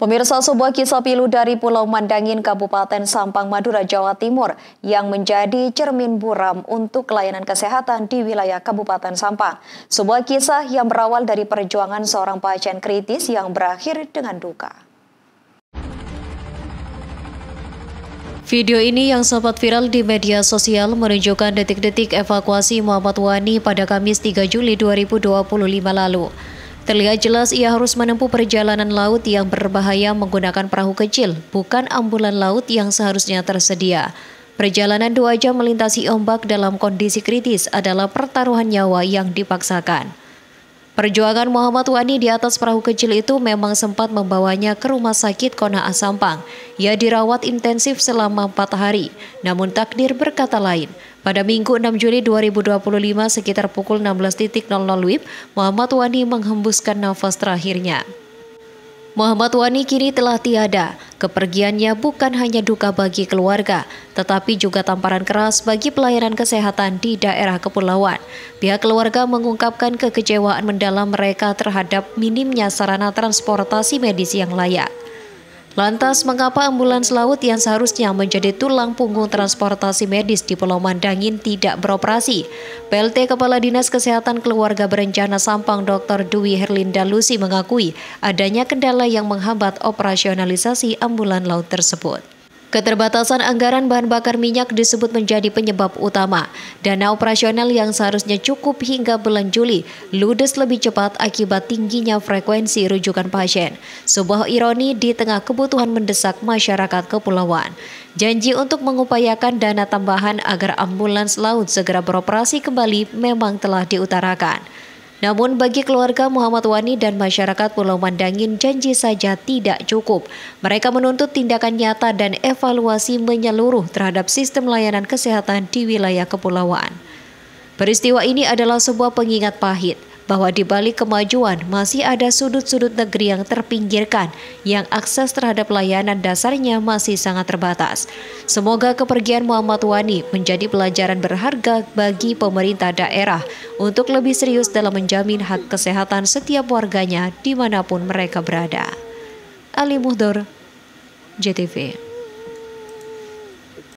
Pemirsa, sebuah kisah pilu dari Pulau Mandangin, Kabupaten Sampang, Madura, Jawa Timur yang menjadi cermin buram untuk layanan kesehatan di wilayah Kabupaten Sampang. Sebuah kisah yang berawal dari perjuangan seorang pasien kritis yang berakhir dengan duka. Video ini yang sempat viral di media sosial menunjukkan detik-detik evakuasi Muhammad Wani pada Kamis 3 Juli 2025 lalu. Terlihat jelas ia harus menempuh perjalanan laut yang berbahaya menggunakan perahu kecil, bukan ambulan laut yang seharusnya tersedia. Perjalanan 2 jam melintasi ombak dalam kondisi kritis adalah pertaruhan nyawa yang dipaksakan. Perjuangan Muhammad Wani di atas perahu kecil itu memang sempat membawanya ke rumah sakit Kona'a Sampang. Ia dirawat intensif selama 4 hari, namun takdir berkata lain. Pada Minggu 6 Juli 2025 sekitar pukul 16.00 WIB, Muhammad Wani menghembuskan nafas terakhirnya. Muhammad Wani kini telah tiada. Kepergiannya bukan hanya duka bagi keluarga, tetapi juga tamparan keras bagi pelayanan kesehatan di daerah kepulauan. Pihak keluarga mengungkapkan kekecewaan mendalam mereka terhadap minimnya sarana transportasi medis yang layak. Lantas, mengapa ambulans laut yang seharusnya menjadi tulang punggung transportasi medis di Pulau Mandangin tidak beroperasi? PLT Kepala Dinas Kesehatan Keluarga Berencana Sampang Dr. Dwi Herlinda Lucy mengakui adanya kendala yang menghambat operasionalisasi ambulan laut tersebut. Keterbatasan anggaran bahan bakar minyak disebut menjadi penyebab utama. Dana operasional yang seharusnya cukup hingga bulan Juli ludes lebih cepat akibat tingginya frekuensi rujukan pasien. Sebuah ironi di tengah kebutuhan mendesak masyarakat kepulauan. Janji untuk mengupayakan dana tambahan agar ambulans laut segera beroperasi kembali memang telah diutarakan. Namun bagi keluarga Muhammad Wani dan masyarakat Pulau Mandangin janji saja tidak cukup. Mereka menuntut tindakan nyata dan evaluasi menyeluruh terhadap sistem layanan kesehatan di wilayah kepulauan. Peristiwa ini adalah sebuah pengingat pahit bahwa di balik kemajuan masih ada sudut-sudut negeri yang terpinggirkan, yang akses terhadap layanan dasarnya masih sangat terbatas. Semoga kepergian Muhammad Wani menjadi pelajaran berharga bagi pemerintah daerah untuk lebih serius dalam menjamin hak kesehatan setiap warganya dimanapun mereka berada. Ali Muhdor, JTV.